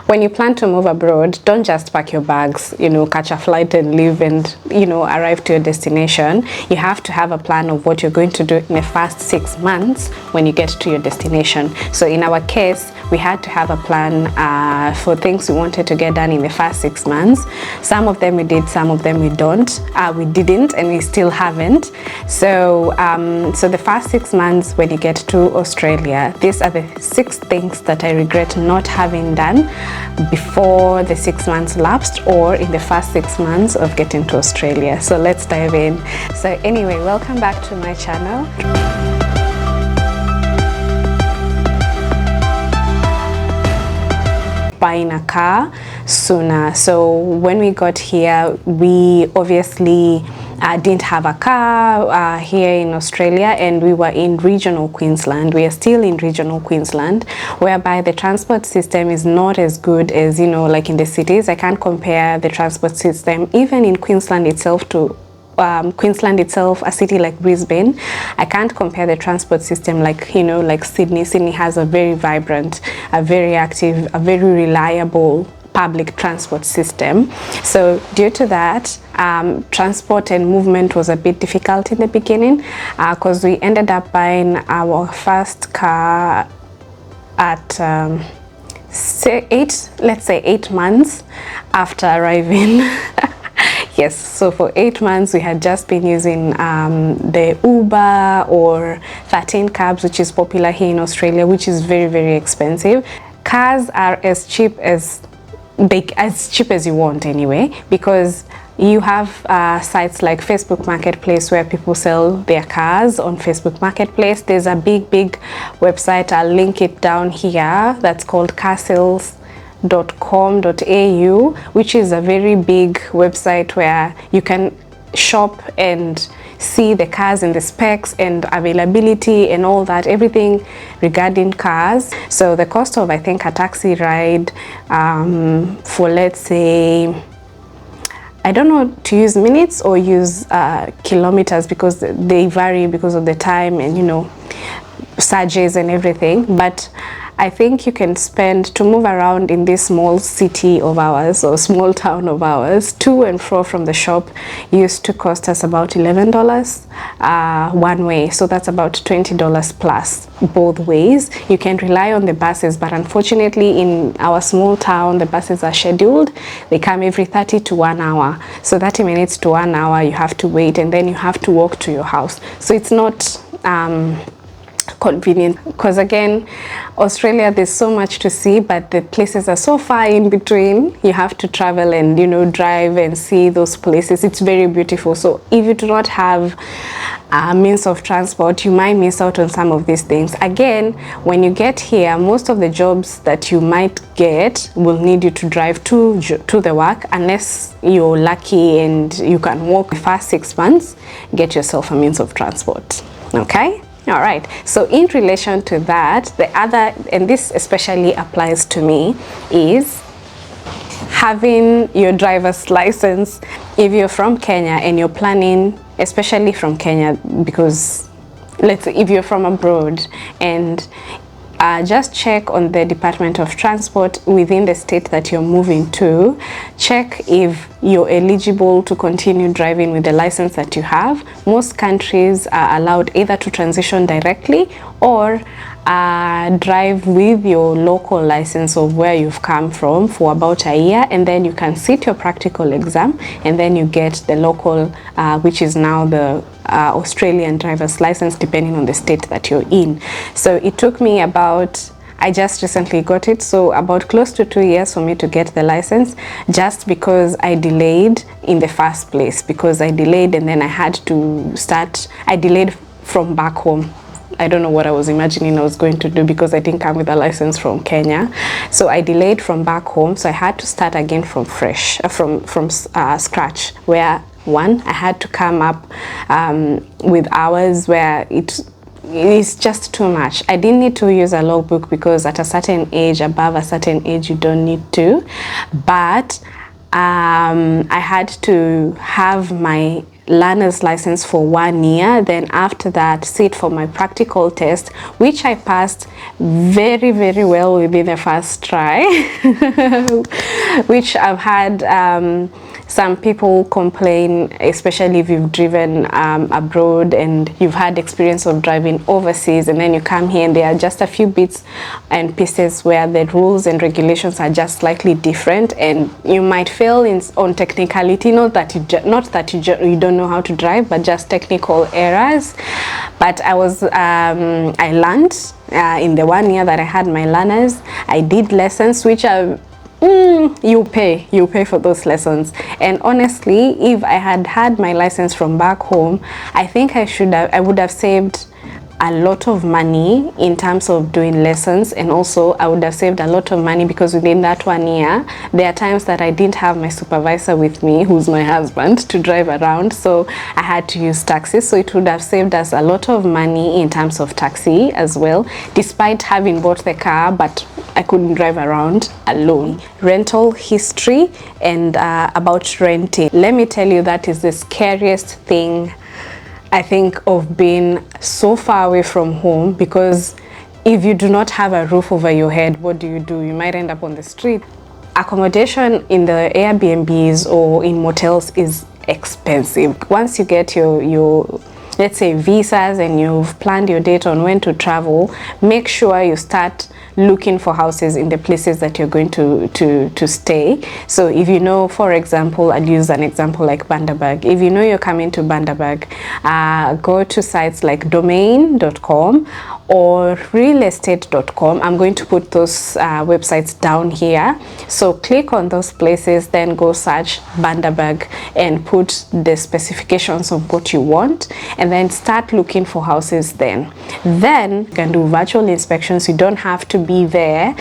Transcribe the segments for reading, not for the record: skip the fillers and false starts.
when you plan to move abroad, don't just pack your bags, catch a flight and leave and, arrive to your destination. You have to have a plan of what you're going to do in the first 6 months when you get to your destination. So in our case, we had to have a plan for things we wanted to get done in the first 6 months. Some of them we did, some of them we didn't, and we still haven't. So the first 6 months when you get to Australia, these are the 6 things that I regret not having done before the 6 months lapsed or in the first 6 months of getting to Australia. So let's dive in. So anyway, welcome back to my channel. Buying a car sooner. So when we got here, we obviously didn't have a car here in Australia, and we were in regional Queensland. We are still in regional Queensland, whereby the transport system is not as good as, like in the cities. I can't compare the transport system even in Queensland itself to a city like Brisbane. I can't compare the transport system like Sydney. Sydney has a very vibrant, a very active, a very reliable public transport system. So due to that, transport and movement was a bit difficult in the beginning because we ended up buying our first car at 8 months after arriving. Yes, so for 8 months we had just been using the Uber or 13 cabs, which is popular here in Australia, which is very, very expensive. Cars are as cheap as you want anyway, because you have sites like Facebook Marketplace where people sell their cars on Facebook Marketplace. There's a big website, I'll link it down here, that's called carsales.com.au, which is a very big website where you can shop and see the cars and the specs and availability and all that, everything regarding cars. So the cost of, I think, a taxi ride for, let's say, I don't know to use minutes or use kilometers, because they vary because of the time and surges and everything, but I think you can spend, to move around in this small city of ours or small town of ours, to and fro from the shop used to cost us about $11 one way. So that's about $20 plus both ways. You can rely on the buses, but unfortunately in our small town, the buses are scheduled. They come every 30 to 1 hour. So 30 minutes to 1 hour you have to wait, and then you have to walk to your house. So it's not convenient, because again, Australia, there's so much to see, but the places are so far in between. You have to travel and drive and see those places. It's very beautiful. So if you do not have a means of transport, you might miss out on some of these things. Again, when you get here, most of the jobs that you might get will need you to drive to the work, unless you're lucky and you can walk. The first 6 months, get yourself a means of transport. Okay. All right, so in relation to that, the other, and this especially applies to me, is having your driver's license. If you're from Kenya and you're planning, especially from Kenya, because let's say if you're from abroad, and just check on the Department of Transport within the state that you're moving to. Check if you're eligible to continue driving with the license that you have. Most countries are allowed either to transition directly or drive with your local license of where you've come from for about a year, and then you can sit your practical exam, and then you get the local, which is now the Australian driver's license, depending on the state that you're in. So it took me I just recently got it, so about close to 2 years for me to get the license, just because I delayed in the first place, because I delayed and then I had to I delayed from back home. I don't know what I was imagining I was going to do, because I didn't come with a license from Kenya. So I delayed from back home, so I had to start again from scratch, where one, I had to come up with hours where it's just too much. I didn't need to use a logbook, because at a certain age, above a certain age, you don't need to, but I had to have my learner's license for 1 year. Then after that, sit for my practical test, which I passed very, very well within the first try, which I've had some people complain, especially if you've driven abroad and you've had experience of driving overseas, and then you come here and there are just a few bits and pieces where the rules and regulations are just slightly different, and you might fail on technicality, not that you don't know how to drive, but just technical errors. But I learned in the 1 year that I had my learners. I did lessons, which are you pay for those lessons. And honestly, if I had had my license from back home, I think I would have saved a lot of money in terms of doing lessons, and also I would have saved a lot of money because within that 1 year there are times that I didn't have my supervisor with me, who's my husband, to drive around, so I had to use taxis. So it would have saved us a lot of money in terms of taxi as well, despite having bought the car, but I couldn't drive around alone. Rental history and about renting. Let me tell you, that is the scariest thing I think of being so far away from home, because if you do not have a roof over your head, what do? You might end up on the street. Accommodation in the Airbnbs or in motels is expensive. Once you get your let's say visas and you've planned your date on when to travel, make sure you start looking for houses in the places that you're going to stay. So if you know, for example, I'll use an example like Bundaberg. If you know you're coming to Bundaberg, go to sites like domain.com or realestate.com. I'm going to put those websites down here. So click on those places, then go search Bundaberg and put the specifications of what you want, and then start looking for houses. Then you can do virtual inspections. You don't have to be there,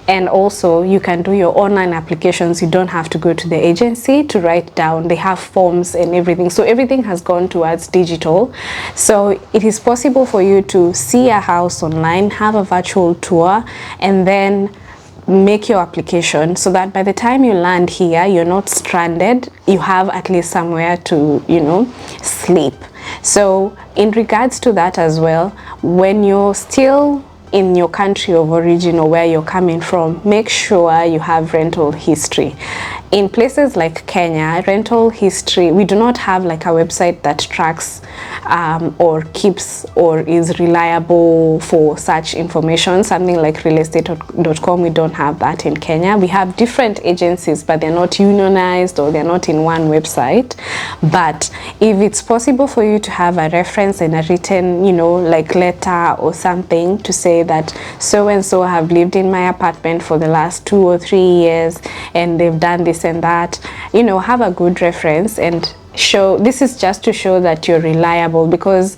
and also you can do your online applications. You don't have to go to the agency to write down. They have forms and everything, so everything has gone towards digital. So it is possible for you to see a house online, have a virtual tour, and then make your application, so that by the time you land here, you're not stranded. You have at least somewhere to, sleep. So in regards to that as well, when you're still in your country of origin or where you're coming from, make sure you have rental history. In places like Kenya, rental history, we do not have like a website that tracks or keeps or is reliable for such information. Something like realestate.com, we don't have that in Kenya. We have different agencies, but they're not unionized or they're not in one website. But if it's possible for you to have a reference and a written, like letter or something to say that so and so have lived in my apartment for the last 2 or 3 years and they've done this and that, have a good reference and show. This is just to show that you're reliable, because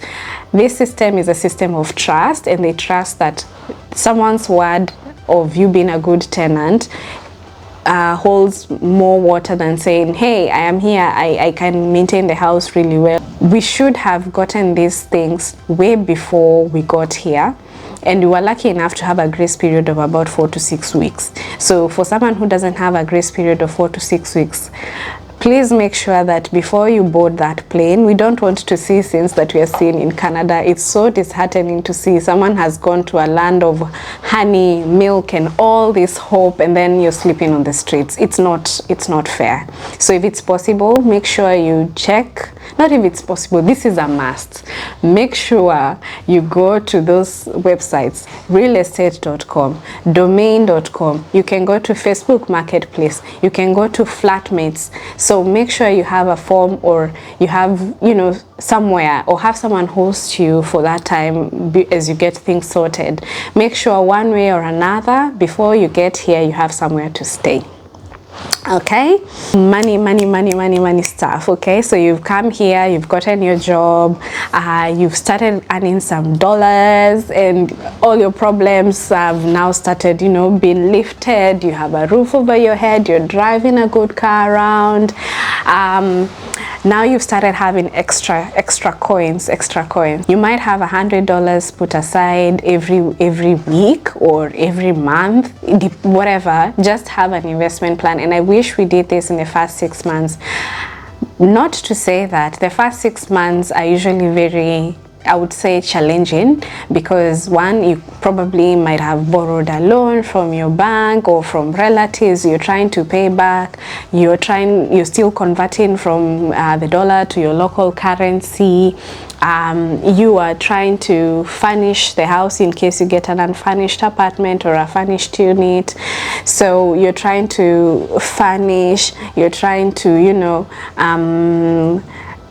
this system is a system of trust, and they trust that someone's word of you being a good tenant holds more water than saying, hey, I am here, I can maintain the house really well. We should have gotten these things way before we got here, and we were lucky enough to have a grace period of about 4 to 6 weeks. So for someone who doesn't have a grace period of 4 to 6 weeks, please make sure that before you board that plane, we don't want to see scenes that we are seeing in Canada. It's so disheartening to see someone has gone to a land of honey, milk, and all this hope, and then you're sleeping on the streets. It's not fair. So if it's possible, make sure you check. Not if it's possible, this is a must. Make sure you go to those websites, realestate.com, domain.com. You can go to Facebook Marketplace. You can go to Flatmates. So make sure you have a form, or you have, somewhere, or have someone host you for that time as you get things sorted. Make sure one way or another, before you get here, you have somewhere to stay. Okay, money stuff. Okay, so you've come here, you've gotten your job, you've started earning some dollars, and all your problems have now started, being lifted. You have a roof over your head, you're driving a good car around. Now you've started having extra coins. You might have $100 put aside every week or every month, whatever. Just have an investment plan, and I wish we did this in the first 6 months. Not to say that the first 6 months are usually very, I would say, challenging, because one, you probably might have borrowed a loan from your bank or from relatives. You're trying to pay back. You're still converting from the dollar to your local currency. You are trying to furnish the house in case you get an unfurnished apartment or a furnished unit. So you're trying to furnish, you're trying to, you know,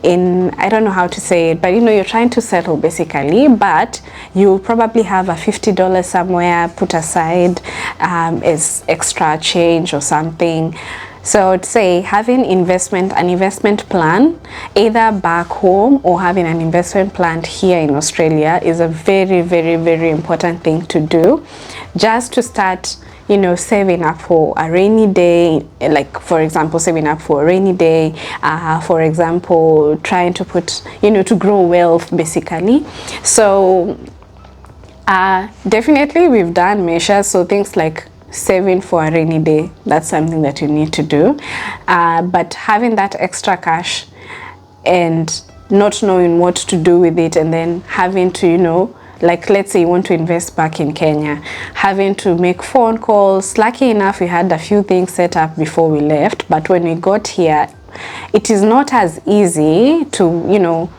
I don't know how to say it, but you know, you're trying to settle basically, but you'll probably have a $50 somewhere put aside as extra change or something. So I'd say having an investment plan, either back home or having an investment plan here in Australia, is a very, very, very important thing to do, just to start, you know, saving up for a rainy day. Like, for example, saving up for a rainy day, for example, trying to put, you know, to grow wealth basically. So definitely we've done measures, so things like saving for a rainy day, that's something that you need to do, but having that extra cash and not knowing what to do with it, and then having to, you know, like, let's say you want to invest back in Kenya, having to make phone calls. Lucky enough, we had a few things set up before we left, but when we got here, it is not as easy to, you know,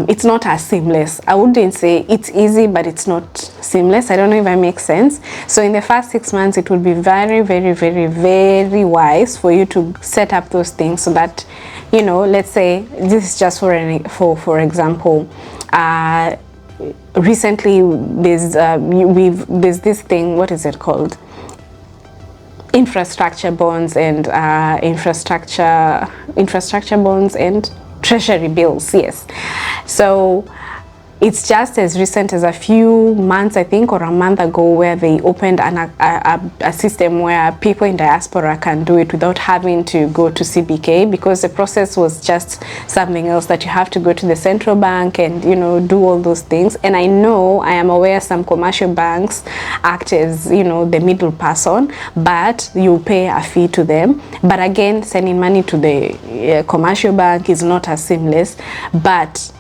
it's not as seamless. I wouldn't say it's easy, but it's not seamless. I don't know if I make sense. So in the first 6 months, it would be very, very, very, very wise for you to set up those things, so that, you know, let's say this is just for example, recently there's this thing, what is it called? Infrastructure bonds and infrastructure bonds and treasury bills. Yes, so it's just as recent as a few months, I think, or a month ago, where they opened a system where people in diaspora can do it without having to go to CBK, because the process was just something else, that you have to go to the central bank and, you know, do all those things. And I am aware some commercial banks act as, you know, the middle person, but you pay a fee to them. But again, sending money to the commercial bank is not as seamless. But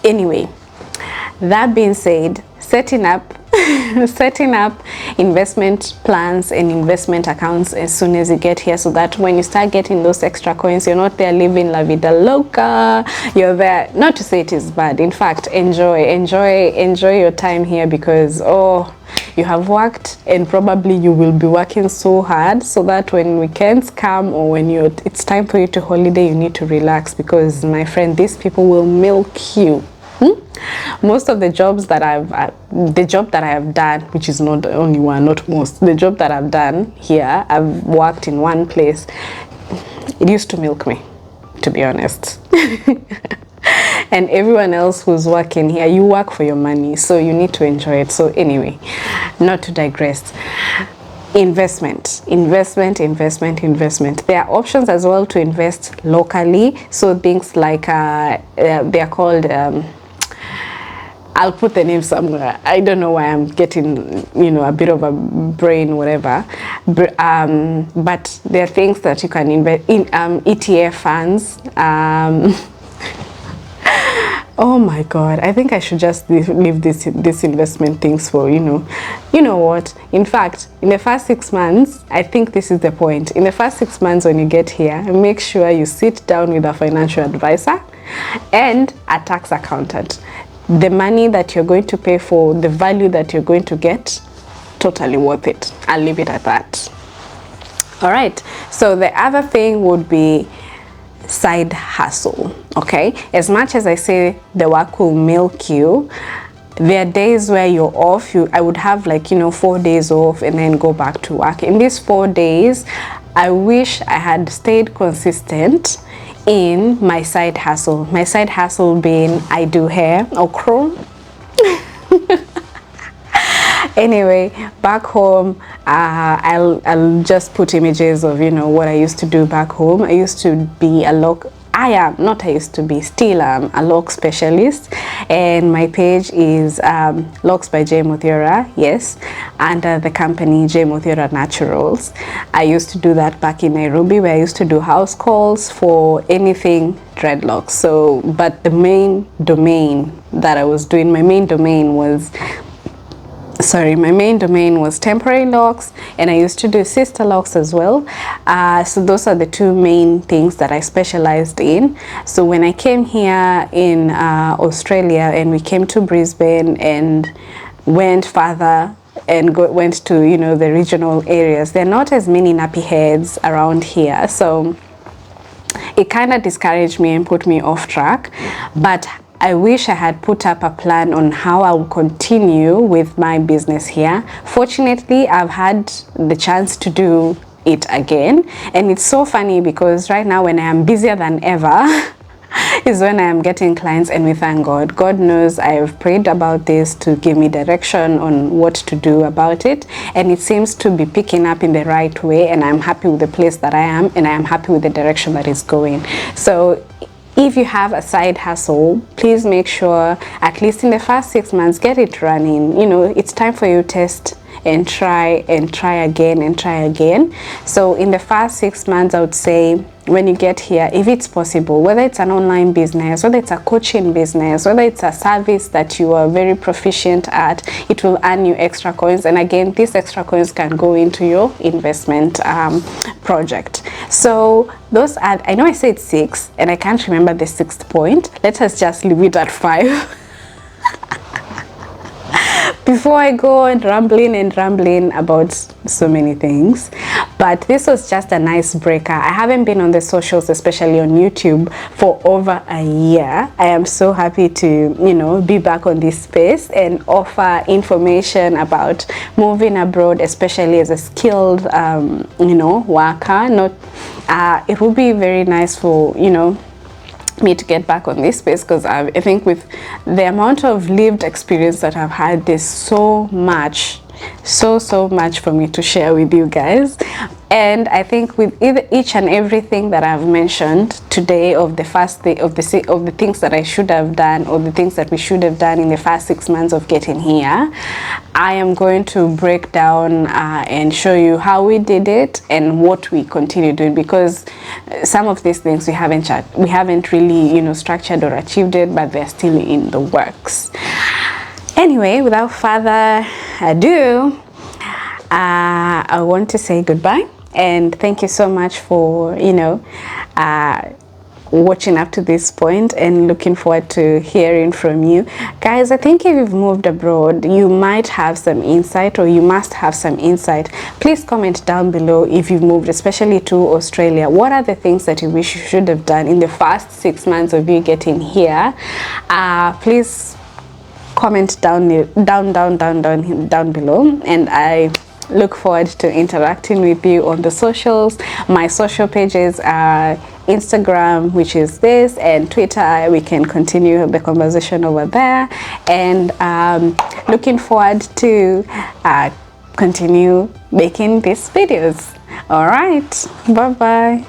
anyway, that being said, setting up investment plans and investment accounts as soon as you get here, so that when you start getting those extra coins, you're not there living la vida loca. You're there, not to say it is bad, in fact, enjoy your time here, because you have worked, and probably you will be working so hard, so that when weekends come, or when it's time for you to holiday, you need to relax, because my friend, these people will milk you. Most of the jobs that the job that I have done, which is not the only one, not most, the job that I've done here, I've worked in one place, it used to milk me, to be honest. And everyone else who's working here, you work for your money, so you need to enjoy it. So anyway, not to digress, investment. There are options as well to invest locally, so things like they are called I'll put the name somewhere. I don't know why I'm getting, you know, a bit of a brain, whatever. But there are things that you can invest in, ETF funds. Oh my God, I think I should just leave this investment things for, you know what? In fact, in the first 6 months, I think this is the point. In the first 6 months when you get here, make sure you sit down with a financial advisor and a tax accountant. The money that you're going to pay for, the value that you're going to get, totally worth it. I'll leave it at that. All right, so the other thing would be side hustle. Okay, as much as I say the work will milk you, there are days where you're off. I would have, like, 4 days off and then go back to work. In these 4 days, I wish I had stayed consistent in my side hustle. My side hustle being, I do hair or chrome. Anyway, back home, I'll just put images of what I used to do back home. I used to be I used to be, still am a lock specialist, and my page is Locks by J Muthiora, yes, under the company J Muthiora Naturals. I used to do that back in Nairobi, where I used to do house calls for anything dreadlocks. So, but the main domain that I was doing, my main domain was temporary locks, and I used to do sister locks as well. So those are the two main things that I specialized in. So when I came here in Australia, and we came to Brisbane and went further and went to, you know, the regional areas, there are not as many nappy heads around here, so it kind of discouraged me and put me off track. But I wish I had put up a plan on how I will continue with my business here. Fortunately, I've had the chance to do it again, and it's so funny because right now when I am busier than ever is when I am getting clients, and we thank God. God knows I've prayed about this to give me direction on what to do about it, and it seems to be picking up in the right way, and I'm happy with the place that I am, and I'm happy with the direction that it's going. So if you have a side hustle, please make sure at least in the first 6 months, get it running. You know, it's time for you to test and try again and try again. So in the first 6 months, I would say, when you get here, if it's possible, whether it's an online business, whether it's a coaching business, whether it's a service that you are very proficient at, it will earn you extra coins. And again, these extra coins can go into your investment project. So those are, I know I said 6 and I can't remember the 6th point. Let us just leave it at 5. Before I go on rambling about so many things. But this was just a nice breaker. I haven't been on the socials, especially on YouTube, for over a year. I am so happy to, you know, be back on this space and offer information about moving abroad, especially as a skilled, you know, worker. It would be very nice for, you know, me to get back on this space, because I think with the amount of lived experience that I've had, there's so much for me to share with you guys. And I think with each and everything that I've mentioned today, of the things that I should have done, or the things that we should have done in the first 6 months of getting here, I am going to break down and show you how we did it and what we continue doing, because some of these things we haven't really, you know, structured or achieved it, but they're still in the works. Anyway, without further ado, I want to say goodbye and thank you so much for, you know, watching up to this point, and looking forward to hearing from you guys. I think if you've moved abroad, you might have some insight, or you must have some insight. Please comment down below if you've moved, especially to Australia. What are the things that you wish you should have done in the first 6 months of you getting here? Please comment down below, and I look forward to interacting with you on the socials. My social pages are Instagram, which is this, and Twitter. We can continue the conversation over there, and looking forward to continue making these videos. All right, bye bye.